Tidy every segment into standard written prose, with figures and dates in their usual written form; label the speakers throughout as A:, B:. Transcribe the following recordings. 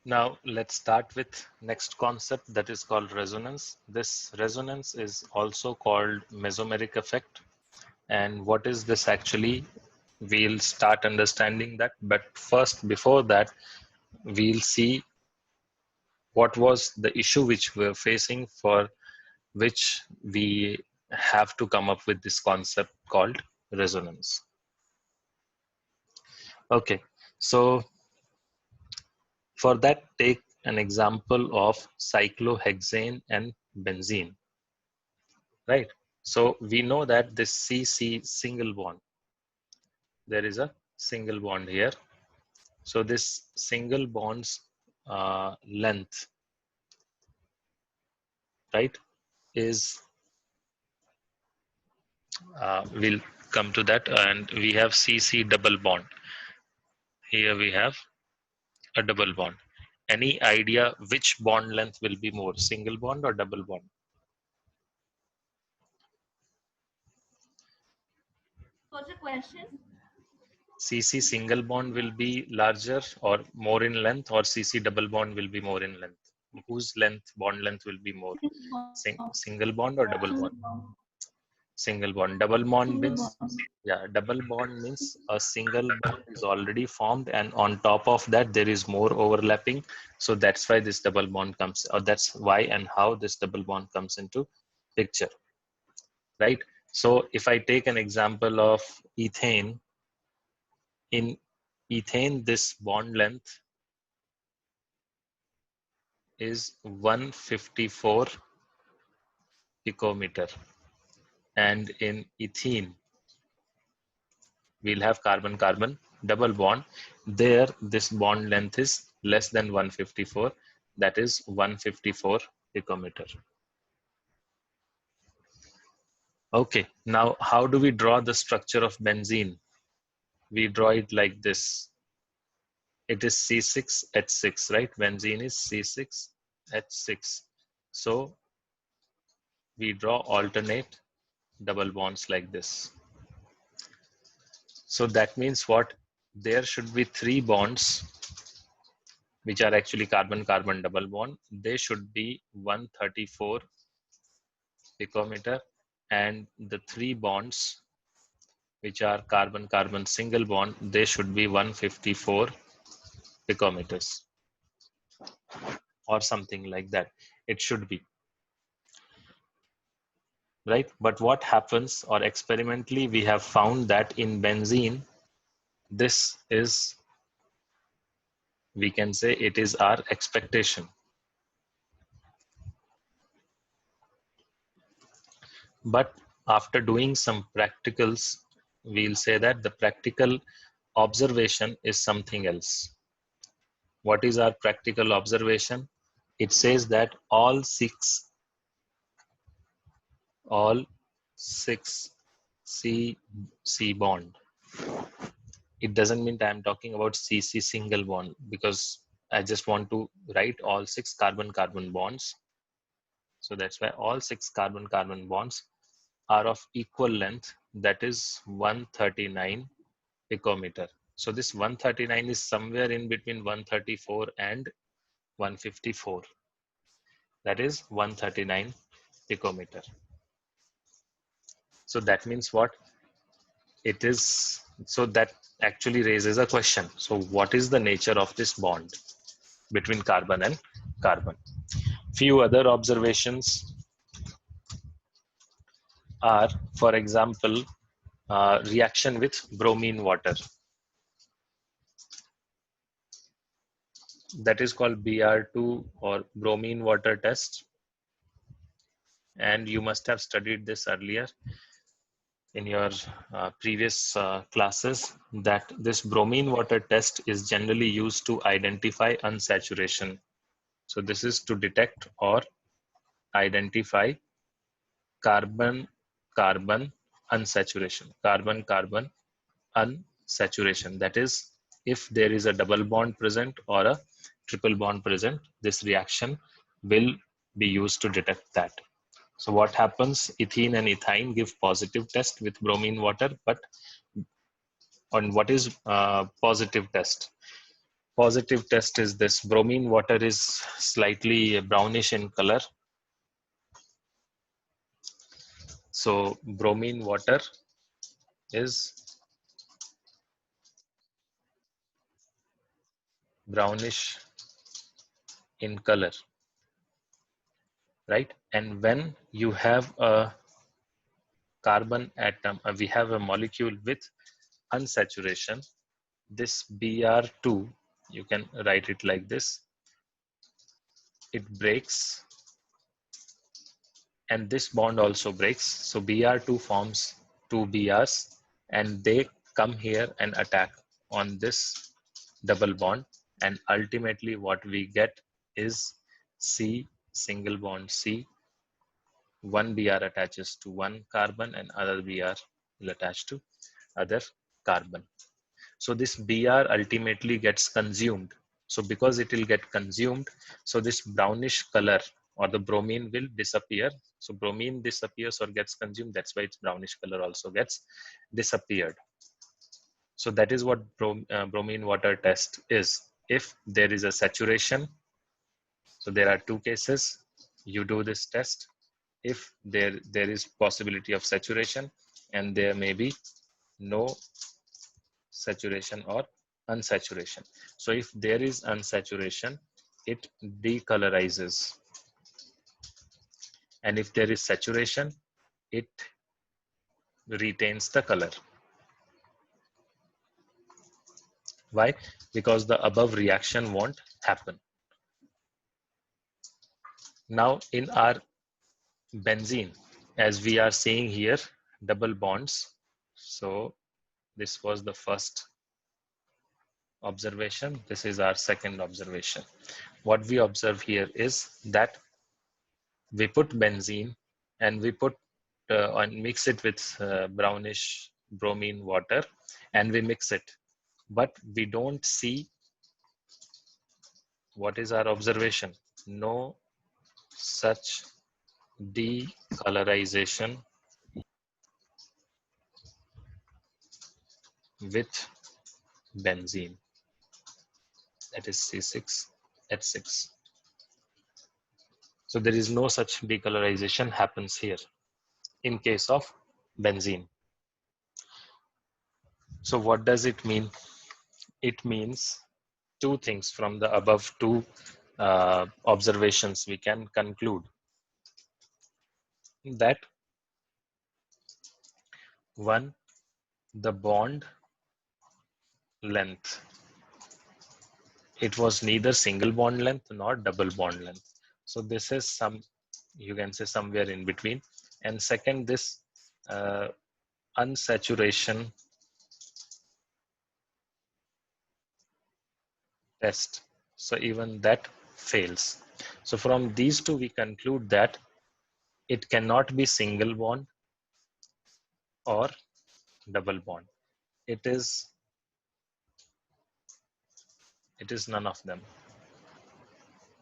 A: Now let's start with next concept, that is called resonance. This resonance is also called mesomeric effect. And what is this actually? We'll start understanding that. But first, before that, we'll see what was the issue which we're facing, for which we have to come up with this concept called resonance. Okay, so for that, take an example of cyclohexane and benzene, right? So we know that this CC single bond, there is a single bond here. So this single bond's length, right, is, we'll come to that, and we have CC double bond. Here we have a double bond. Any idea which bond length will be more, single bond or double bond?
B: What's the question?
A: CC single bond will be larger or more in length, or CC double bond will be more in length? Whose length, bond length will be more? Single bond or double bond? Single bond. Double bond means, yeah, double bond means a single bond is already formed, and on top of that there is more overlapping. So that's why this double bond comes, or that's why and how this double bond comes into picture, right? So if I take an example of ethane, in ethane this bond length is 154 picometer, and in ethene we'll have carbon-carbon double bond. There this bond length is less than 154, that is 154 picometer. Okay, now how do we draw the structure of benzene? We draw it like this. It is C6H6, right? Benzene is C6H6. So we draw alternate double bonds like this. So that means what? There should be 3 bonds which are actually carbon-carbon double bond. They should be 134 picometer, and the 3 bonds which are carbon-carbon single bond, they should be 154 picometers or something like that. It should be, right? But what happens, or experimentally we have found that in benzene, this is, we can say it is our expectation. But after doing some practicals, we'll say that the practical observation is something else. What is our practical observation? It says that all six C bond. It doesn't mean that I'm talking about CC single bond, because I just want to write all 6 carbon-carbon bonds. So that's why all 6 carbon-carbon bonds are of equal length, that is 139 picometer. So this 139 is somewhere in between 134 and 154. That is 139 picometer. So that means what? It is, so that actually raises a question. So what is the nature of this bond between carbon and carbon? Few other observations are, for example, reaction with bromine water. That is called BR2 or bromine water test. And you must have studied this earlier in your previous classes, that this bromine water test is generally used to identify unsaturation. So this is to detect or identify carbon-carbon unsaturation. Carbon-carbon unsaturation. That is, if there is a double bond present or a triple bond present, this reaction will be used to detect that. So what happens? Ethene and ethyne give positive test with bromine water, but on what is positive test? Positive test is this. Bromine water is slightly brownish in color. So bromine water is brownish in color, right? And when you have a carbon atom, we have a molecule with unsaturation, this Br2, you can write it like this, it breaks and this bond also breaks. So Br2 forms two Brs and they come here and attack on this double bond, and ultimately what we get is C single bond C. One Br attaches to one carbon and other Br will attach to other carbon. So this Br ultimately gets consumed. So because it will get consumed, so this brownish color or the bromine will disappear. So bromine disappears or gets consumed. That's why its brownish color also gets disappeared. So that is what bromine water test is. If there is a saturation, so there are two cases. You do this test. If there is possibility of saturation and there may be no saturation or unsaturation. So if there is unsaturation, it decolorizes. And if there is saturation, it retains the color. Why? Because the above reaction won't happen. Now in our benzene, as we are seeing here, double bonds. So this was the first observation. This is our second observation. What we observe here is that we put benzene and we put and mix it with brownish bromine water and we mix it, but we don't see what is our observation. No such decolorization with benzene, that is C6H6. So there is no such decolorization happens here in case of benzene. So what does it mean? It means two things from the above two observations. We can conclude that one, the bond length, it was neither single bond length nor double bond length. So this is some, you can say somewhere in between. And second, this unsaturation test. So even that fails. So from these two, we conclude that it cannot be single bond or double bond. It is none of them,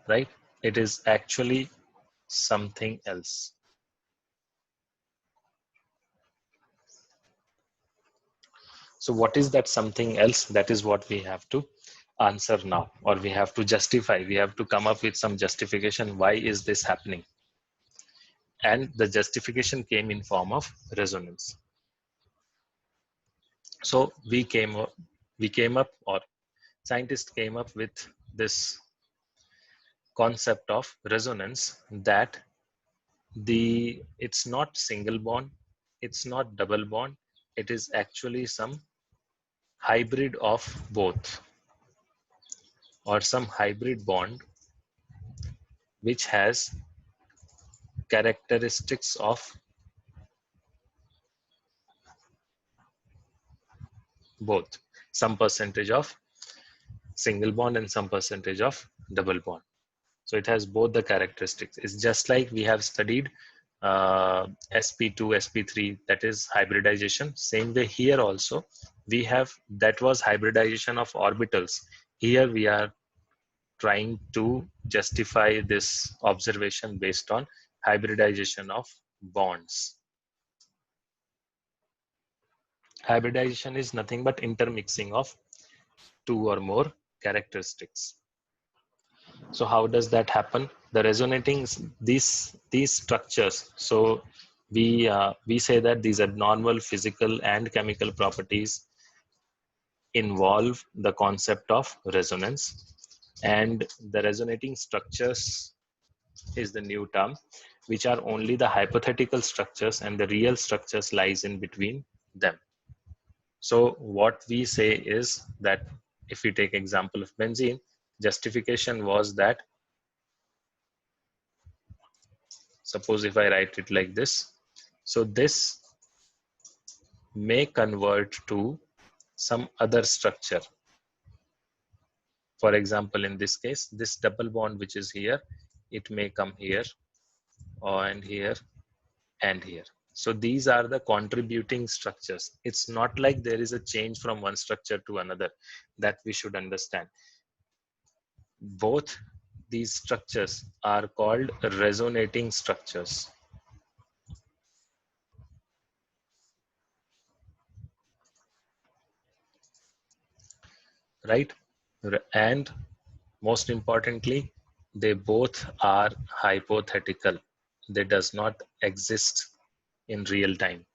A: right? It is actually something else. So what is that something else? That is what we have to answer now, or we have to justify. We have to come up with some justification. Why is this happening? And the justification came in form of resonance. So we came up, or scientists came up with this concept of resonance, that it's not single bond, it's not double bond, it is actually some hybrid of both, or some hybrid bond which has characteristics of both, some percentage of single bond and some percentage of double bond. So it has both the characteristics. It's just like we have studied sp2 sp3, that is hybridization. Same way here also we have, that was hybridization of orbitals. Here we are trying to justify this observation based on hybridization of bonds. Hybridization is nothing but intermixing of two or more characteristics. So how does that happen? The resonating these structures. So we say that these abnormal physical and chemical properties involve the concept of resonance, and the resonating structures is the new term, which are only the hypothetical structures, and the real structures lies in between them. So what we say is that if we take example of benzene, justification was that, suppose if I write it like this, so this may convert to some other structure. For example, in this case, this double bond which is here, it may come here, and here, and here. So these are the contributing structures. It's not like there is a change from one structure to another. That we should understand. Both these structures are called resonating structures. Right? And most importantly, they both are hypothetical. They does not exist in real time.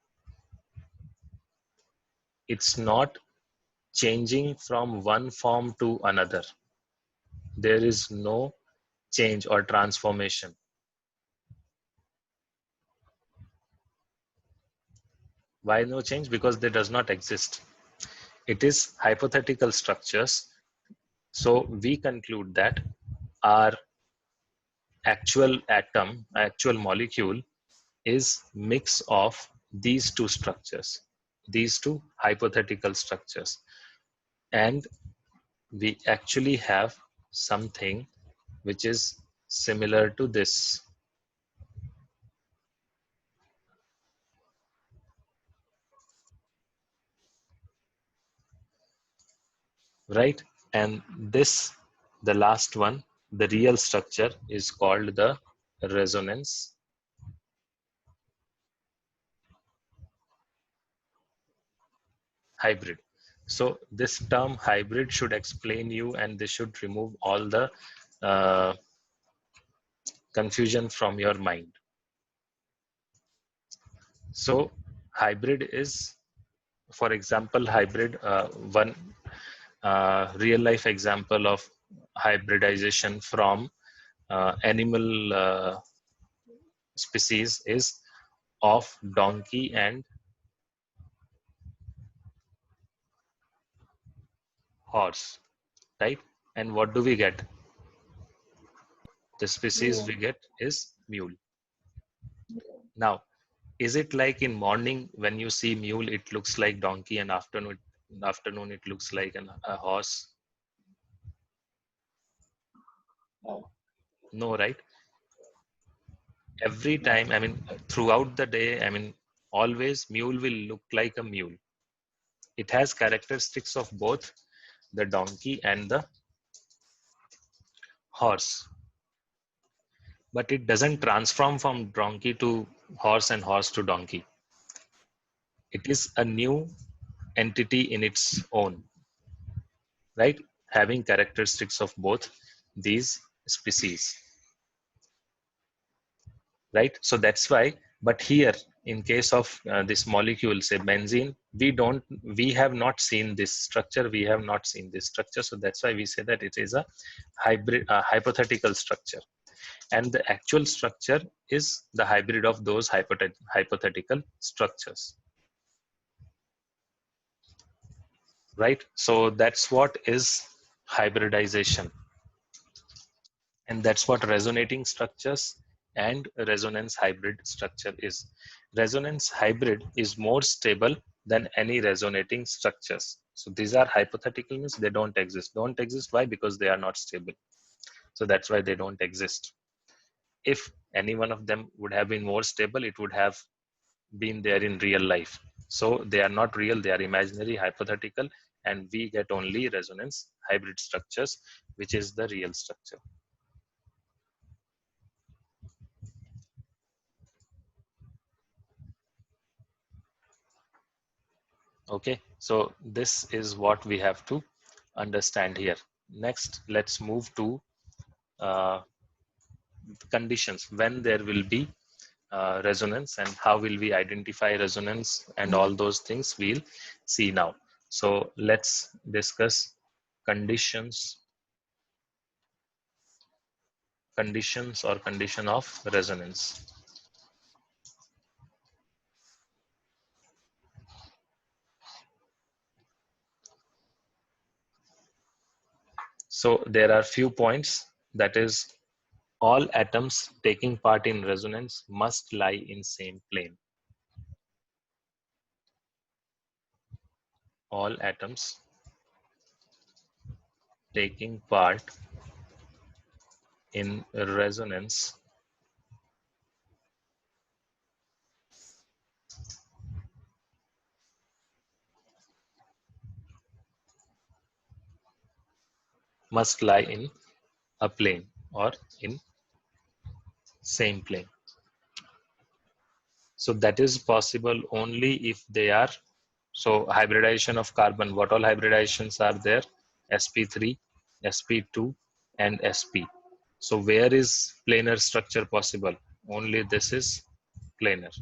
A: It's not changing from one form to another. There is no change or transformation. Why no change? Because they does not exist. It is hypothetical structures. So we conclude that our actual atom, actual molecule is mix of these two structures, these two hypothetical structures. And we actually have something which is similar to this. Right? And this, the last one, the real structure is called the resonance hybrid. So this term hybrid should explain you, and this should remove all the uh, confusion from your mind. So hybrid is, for example, hybrid, one real life example of hybridization from animal species is of donkey and horse, right? And what do we get? The species we get is mule. Now, is it like in morning when you see mule, it looks like donkey, and afternoon it looks like a horse? No, right? Every time, I mean, throughout the day, I mean, always mule will look like a mule. It has characteristics of both the donkey and the horse, but it doesn't transform from donkey to horse and horse to donkey. It is a new entity in its own, right? Having characteristics of both these species, right? So that's why, but here in case of this molecule, say benzene, we have not seen this structure, we have not seen this structure. So that's why we say that it is a hybrid, hypothetical structure. And the actual structure is the hybrid of those hypothetical structures, right? So that's what is hybridization, and that's what resonating structures and resonance hybrid structure is. Resonance hybrid is more stable than any resonating structures. So these are hypothetical, means they don't exist. Don't exist, why? Because they are not stable. So that's why they don't exist. If any one of them would have been more stable, it would have been there in real life. So they are not real, they are imaginary, hypothetical, and we get only resonance hybrid structures, which is the real structure. Okay, so this is what we have to understand here. Next, let's move to conditions when there will be resonance and how will we identify resonance and all those things we'll see now. So let's discuss conditions or condition of resonance. So there are few points, that is, all atoms taking part in resonance must lie in same plane. All atoms taking part in resonance must lie in a plane or in same plane. So that is possible only if they are, so hybridization of carbon, what all hybridizations are there? sp3, sp2 and sp. So where is planar structure possible? Only this is planar.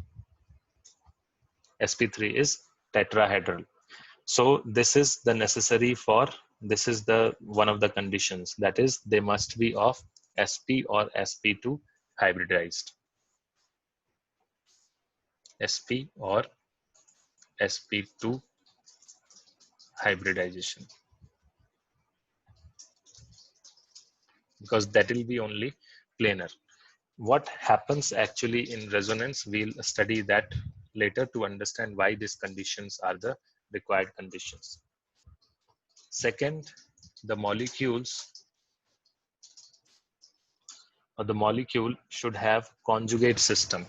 A: sp3 is tetrahedral. So this is the necessary for, this is the one of the conditions, that is they must be of sp or sp2 hybridized. sp or sp2 hybridization, because that will be only planar. What happens actually in resonance, we'll study that later to understand why these conditions are the required conditions. Second, the molecules or the molecule should have conjugate system,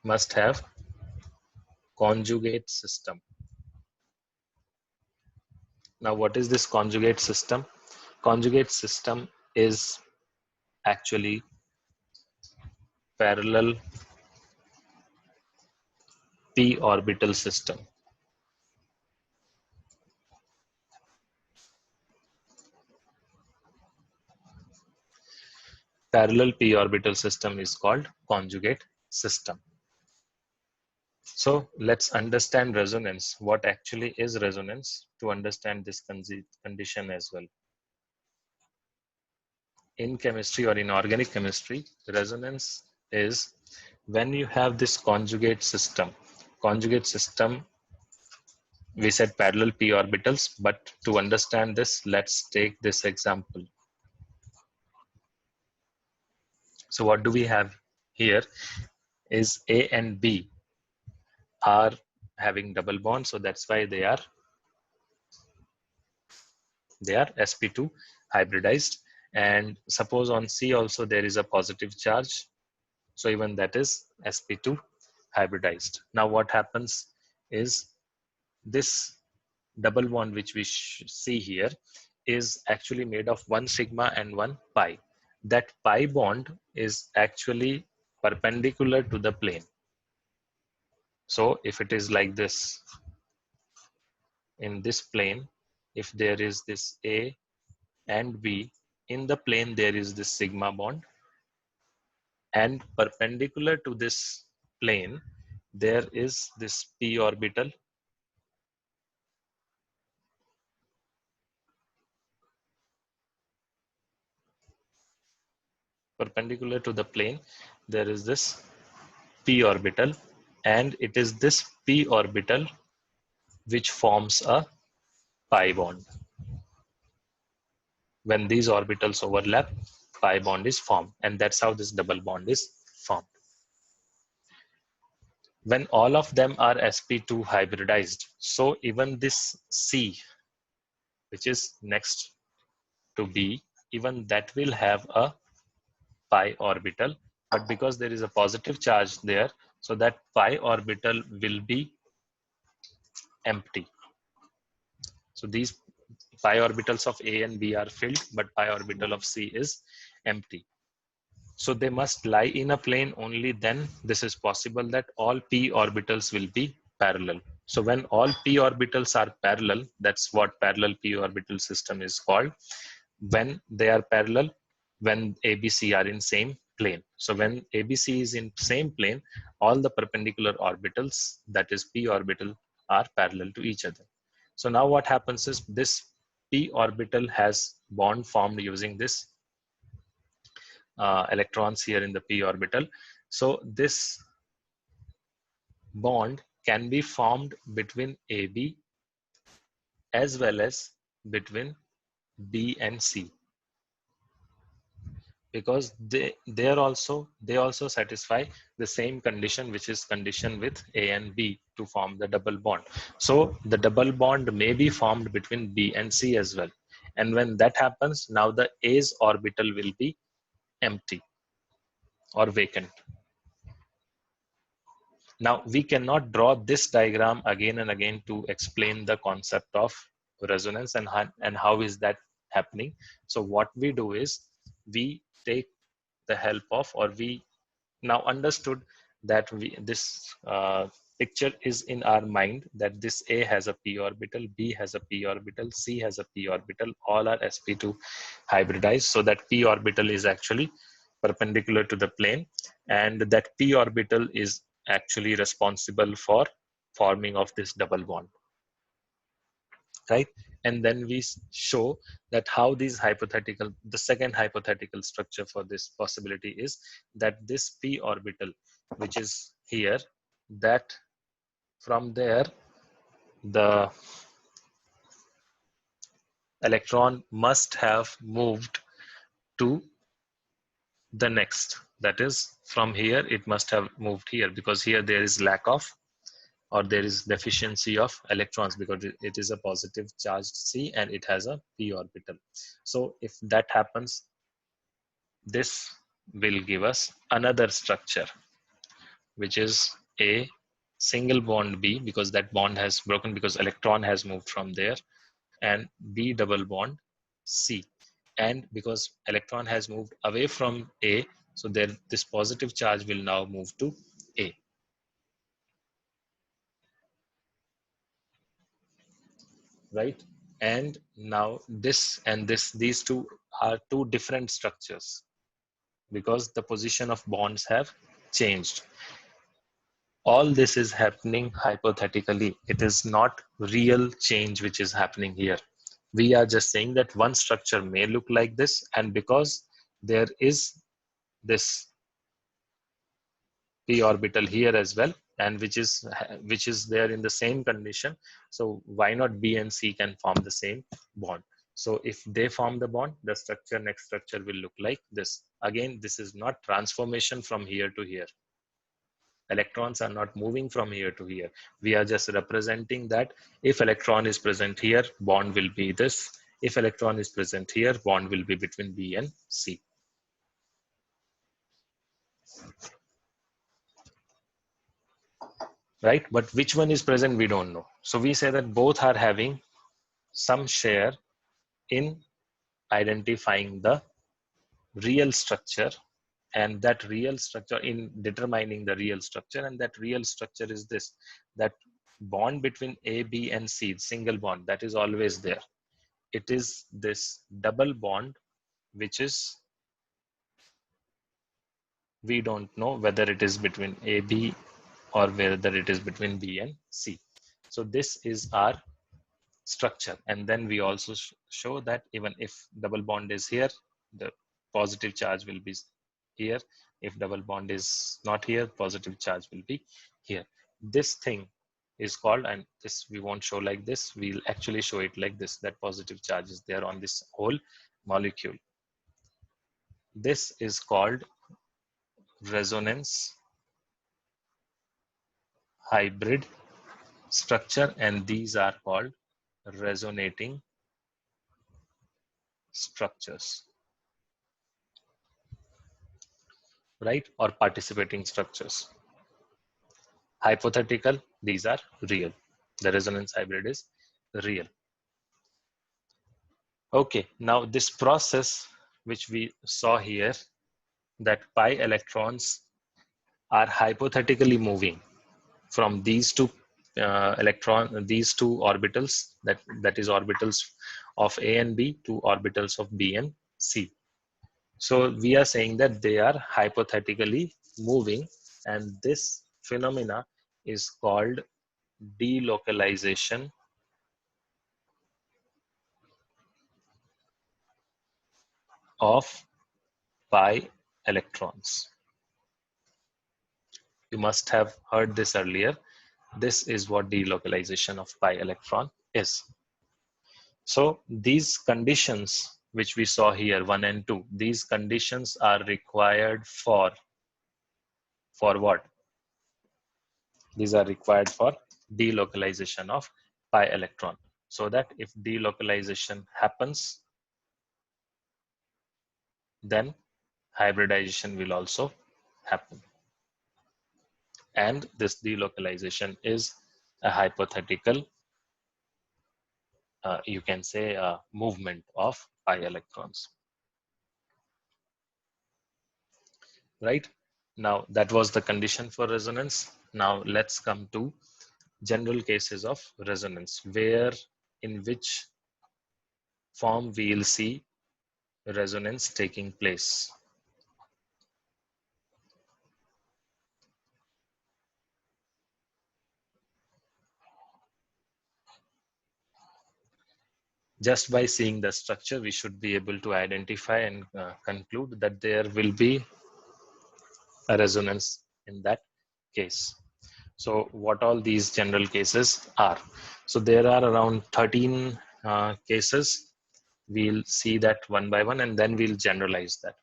A: must have conjugate system. Now what is this conjugate system? Conjugate system is actually parallel p orbital system. Parallel p orbital system is called conjugate system. So let's understand resonance. What actually is resonance to understand this condition as well. In chemistry or in organic chemistry, resonance is when you have this conjugate system. Conjugate system, we said parallel p orbitals, but to understand this, let's take this example. So what do we have here is A and B are having double bond, so that's why they are sp2 hybridized. And suppose on C also there is a positive charge, so even that is sp2 hybridized. Now what happens is this double bond which we see here is actually made of one sigma and one pi. That pi bond is actually perpendicular to the plane. So if it is like this, in this plane, if there is this A and B, in the plane there is this sigma bond, and perpendicular to this plane there is this p orbital. Perpendicular to the plane there is this p orbital, and it is this p orbital which forms a pi bond. When these orbitals overlap, pi bond is formed, and that's how this double bond is formed. When all of them are sp2 hybridized, so even this C, which is next to B, even that will have a pi orbital, but because there is a positive charge there, so that pi orbital will be empty. So these pi orbitals of A and B are filled, but pi orbital of C is empty. So they must lie in a plane, only then this is possible that all p orbitals will be parallel. So when all p orbitals are parallel, that's what parallel p orbital system is called. When they are parallel, when ABC are in same plane. So when ABC is in same plane, all the perpendicular orbitals, that is p orbital, are parallel to each other. So now what happens is this p orbital has bond formed using this electrons here in the p orbital. So this bond can be formed between AB as well as between B and C, because they also satisfy the same condition, which is condition with A and B to form the double bond. So the double bond may be formed between B and C as well. And when that happens, now the A's orbital will be empty or vacant. Now we cannot draw this diagram again and again to explain the concept of resonance and how is that happening. So what we do is we take the help of, or we now understood that this picture is in our mind, that this A has a p orbital, B has a p orbital, C has a p orbital, all are sp2 hybridized, so that p orbital is actually perpendicular to the plane, and that p orbital is actually responsible for forming of this double bond, right? And then we show that how these hypothetical, the second hypothetical structure for this possibility is that this p orbital, which is here, that from there the electron must have moved to the next, that is from here it must have moved here, because here there is lack of, or there is deficiency of electrons, because it is a positive charged C and it has a p orbital. So if that happens, this will give us another structure, which is a single bond B, because that bond has broken because electron has moved from there, and B double bond C. And because electron has moved away from A, so there this positive charge will now move to A. Right? And now this and this, these two are two different structures, because the position of bonds have changed. All this is happening hypothetically. It is not real change which is happening here. We are just saying that one structure may look like this, and because there is this p orbital here as well, and which is there in the same condition, so why not B and C can form the same bond? So if they form the bond, the structure, next structure will look like this. Again, this is not transformation from here to here. Electrons are not moving from here to here. We are just representing that if electron is present here, bond will be this. If electron is present here, bond will be between B and C. Right? But which one is present, we don't know. So we say that both are having some share in identifying the real structure, and that real structure in determining the real structure, and that real structure is this, that bond between A, B and C, single bond, that is always there. It is this double bond, which is, we don't know whether it is between A, B, or whether it is between B and C. So this is our structure. And then we also show that even if double bond is here, the positive charge will be here. If double bond is not here, positive charge will be here. This thing is called, and this we won't show like this, we'll actually show it like this, that positive charge is there on this whole molecule. This is called resonance hybrid structure, and these are called resonating structures, right? Or participating structures. Hypothetical, these are real. The resonance hybrid is real. Okay, now this process which we saw here, that pi electrons are hypothetically moving from these two these two orbitals, that is orbitals of A and B, two orbitals of B and C. So we are saying that they are hypothetically moving, and this phenomena is called delocalization of pi electrons. You must have heard this earlier. This is what delocalization of pi electron is. So these conditions which we saw here, 1 and 2, these conditions are required for what? These are required for delocalization of pi electron. So that if delocalization happens, then hybridization will also happen. And this delocalization is a hypothetical, you can say, a movement of pi electrons. Right? Now that was the condition for resonance. Now let's come to general cases of resonance, where in which form we will see resonance taking place. Just by seeing the structure, we should be able to identify and conclude that there will be a resonance in that case. So what all these general cases are? So there are around 13 cases. We'll see that one by one, and then we'll generalize that.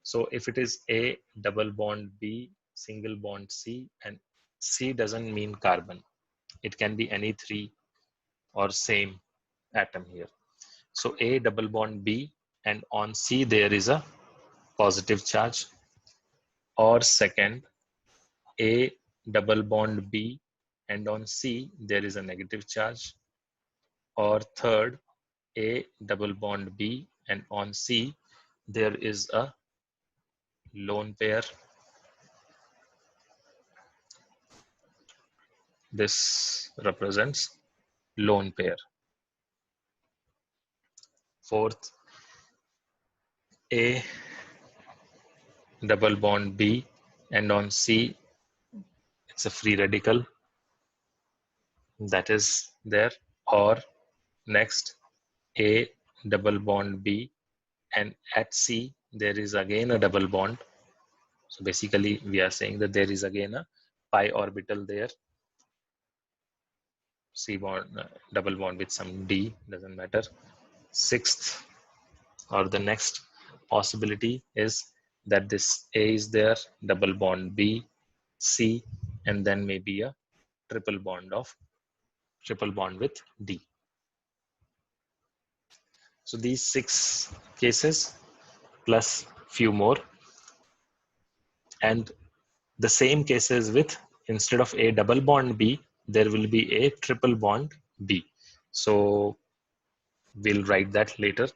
A: So if it is A double bond B single bond C, and C doesn't mean carbon, it can be any three or same atom here. So A double bond B, and on C there is a positive charge. Or second, A double bond B, and on C there is a negative charge. Or third, A double bond B, and on C there is a lone pair. This represents lone pair. Fourth, A double bond B, and on C it's a free radical that is there. Or next, A double bond B, and at C there is again a double bond. So basically we are saying that there is again a pi orbital there. C bond, double bond with some D, doesn't matter. Sixth, or the next possibility is that this A is there, double bond B, C, and then maybe a triple bond with D. So these 6 cases plus few more, and the same cases with, instead of A double bond B, there will be a triple bond B. So we'll write that later,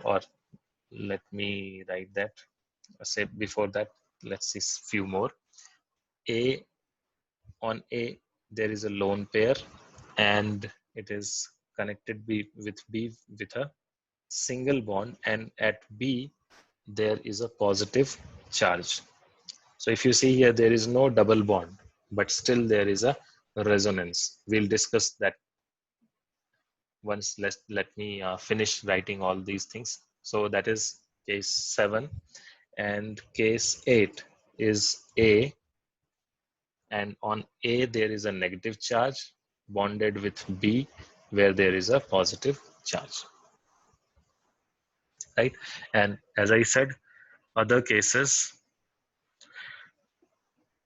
A: or let me write that. Say before that, let's see few more. A, on A there is a lone pair, and it is connected with B with a single bond, and at B there is a positive charge. So if you see here, there is no double bond, but still there is a resonance. We'll discuss that once. Let me finish writing all these things. So that is case 7, and case 8 is A, and on A there is a negative charge bonded with B where there is a positive charge, right? And as I said, other cases,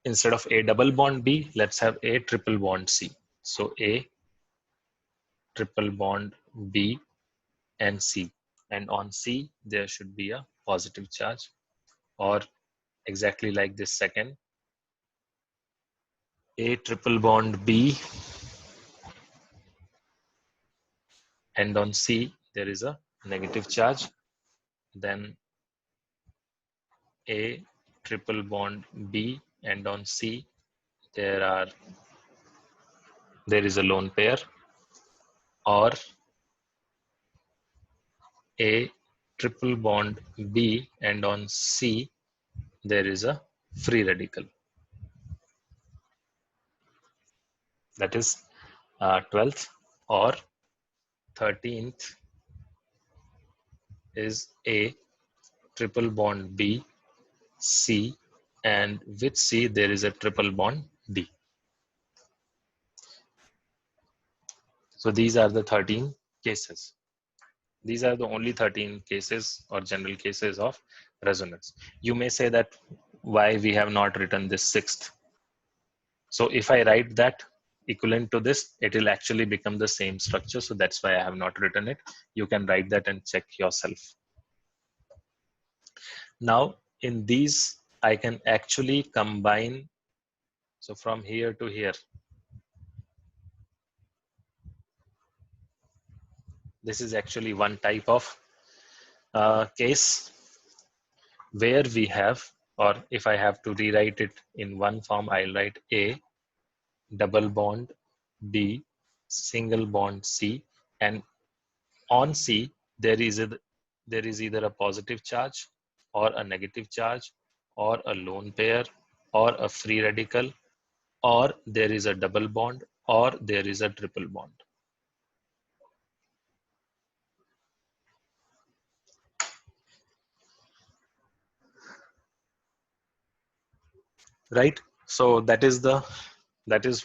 A: instead of A double bond B, let's have A triple bond C. So A triple bond B and C, and on C there should be a positive charge. Or exactly like this second, A triple bond B, and on C there is a negative charge. Then A triple bond B, and on C there are there is a lone pair, or A triple bond B and on C there is a free radical. That is 12th or 13th is A triple bond B, C, and with C there is a triple bond D. So these are the 13 cases. These are the only 13 cases or general cases of resonance. You may say that why we have not written this sixth. So if I write that equivalent to this, it will actually become the same structure. So that's why I have not written it. You can write that and check yourself. Now in these, I can actually combine. So from here to here, this is actually one type of case where we have, or if I have to rewrite it in one form, I'll write A double bond B single bond C, and on C there is either a positive charge or a negative charge or a lone pair or a free radical, or there is a double bond or there is a triple bond. Right? So that is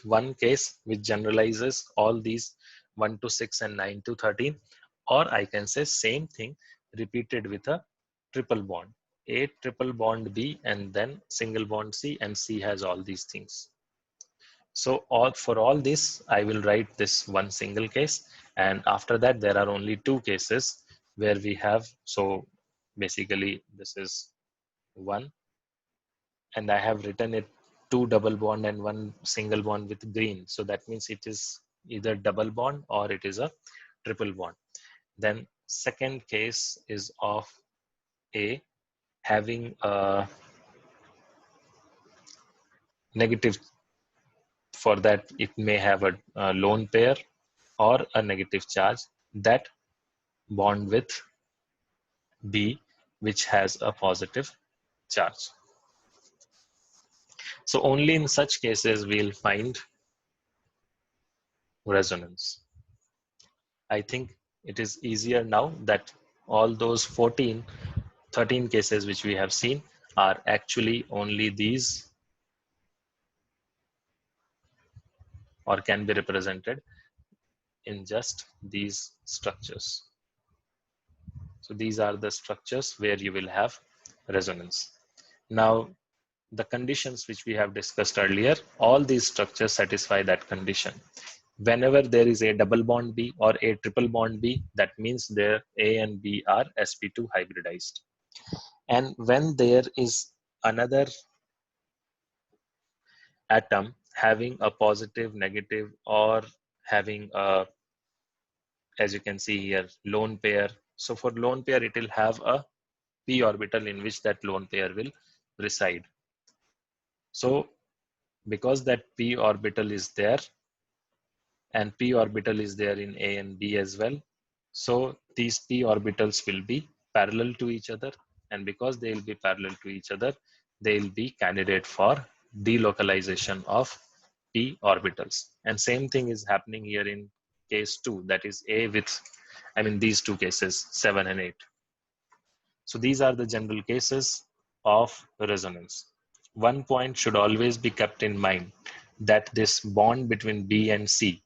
A: one case which generalizes all these 1 to 6 and 9 to 13. Or I can say same thing repeated with a triple bond. A triple bond B and then single bond C, and C has all these things. So for all this, I will write this one single case, and after that there are only two cases where we have, so basically this is one, and I have written it two double bond and one single bond with green. So that means it is either double bond or it is a triple bond. Then second case is of A having a negative. For that, it may have a lone pair or a negative charge that bond with B, which has a positive charge. So only in such cases we'll find resonance. I think it is easier now that all those 13 cases which we have seen are actually only these, or can be represented in just these structures. So these are the structures where you will have resonance. Now, the conditions which we have discussed earlier, all these structures satisfy that condition. Whenever there is a double bond B or a triple bond B, that means their A and B are sp2 hybridized. And when there is another atom having a positive, negative, or having a, as you can see here, lone pair. So for lone pair, it will have a p orbital in which that lone pair will reside. So because that p orbital is there, and p orbital is there in A and B as well, so these p orbitals will be parallel to each other, and because they will be parallel to each other, they will be candidate for delocalization of p orbitals. And same thing is happening here in case 2, that is A with, I mean these two cases 7 and 8. So these are the general cases of resonance. One point should always be kept in mind, that this bond between B and C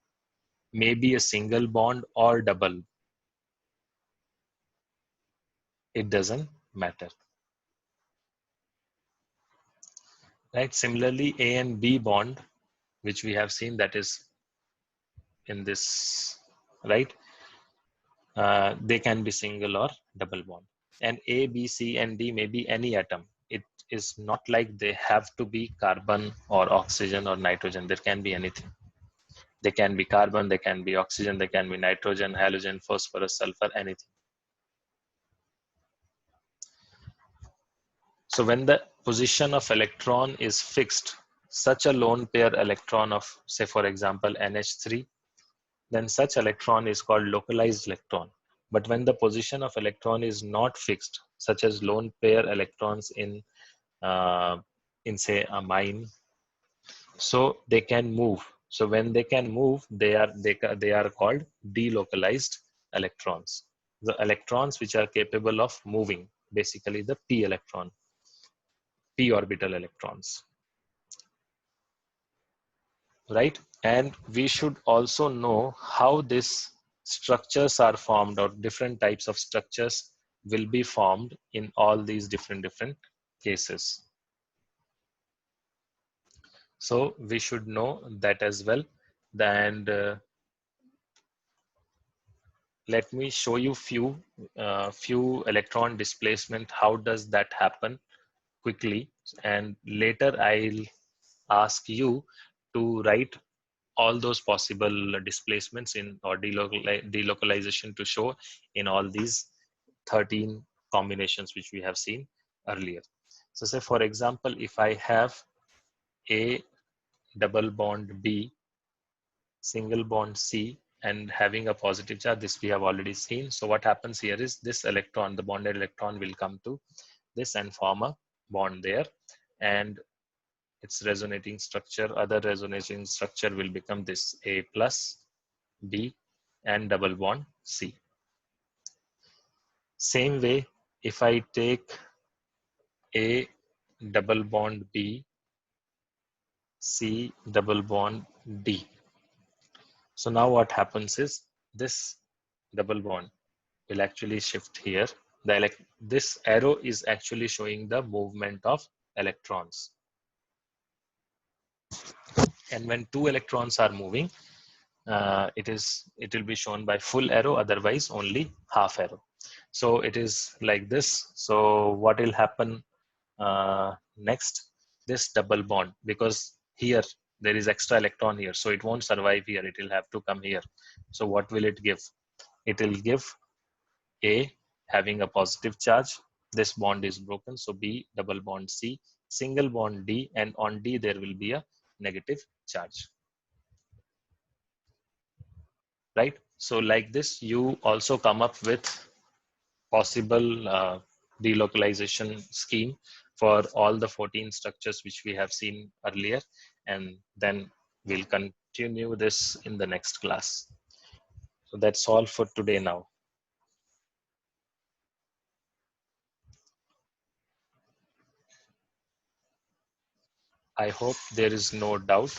A: may be a single bond or double. It doesn't matter. Right? Similarly, A and B bond, which we have seen, that is in this, right? They can be single or double bond. And A, B, C, and D may be any atom. It is not like they have to be carbon or oxygen or nitrogen. There can be anything. They can be carbon, they can be oxygen, they can be nitrogen, halogen, phosphorus, sulfur, anything. So when the position of electron is fixed such a lone pair electron of, say for example, NH3, then such electron is called localized electron. But when the position of electron is not fixed, such as lone pair electrons in say a mine, so they can move. So when they can move, they are called delocalized electrons. The electrons which are capable of moving, basically the p orbital electrons, right? And we should also know how these structures are formed, or different types of structures will be formed in all these different cases. So we should know that as well. And let me show you few electron displacement. How does that happen quickly? And later I'll ask you to write all those possible displacements in, or delocalization to show in all these 13 combinations which we have seen earlier. So say for example, if I have A double bond B, single bond C, and having a positive charge, this we have already seen. So what happens here is this electron, the bonded electron, will come to this and form a bond there, and its resonating structure, other resonating structure will become this A plus B and double bond C. Same way, if I take A double bond B, C double bond D. So now what happens is this double bond will actually shift here. This arrow is actually showing the movement of electrons. And when two electrons are moving, it will be shown by full arrow, otherwise only half arrow. So it is like this. So what will happen next? This double bond, because here there is extra electron here, so it won't survive here, it will have to come here. So what will it give? It will give A having a positive charge. This bond is broken, so B double bond C, single bond D, and on D there will be a negative charge. Right? So like this, you also come up with possible delocalization scheme for all the 14 structures which we have seen earlier, and then we'll continue this in the next class. So that's all for today now. I hope there is no doubt.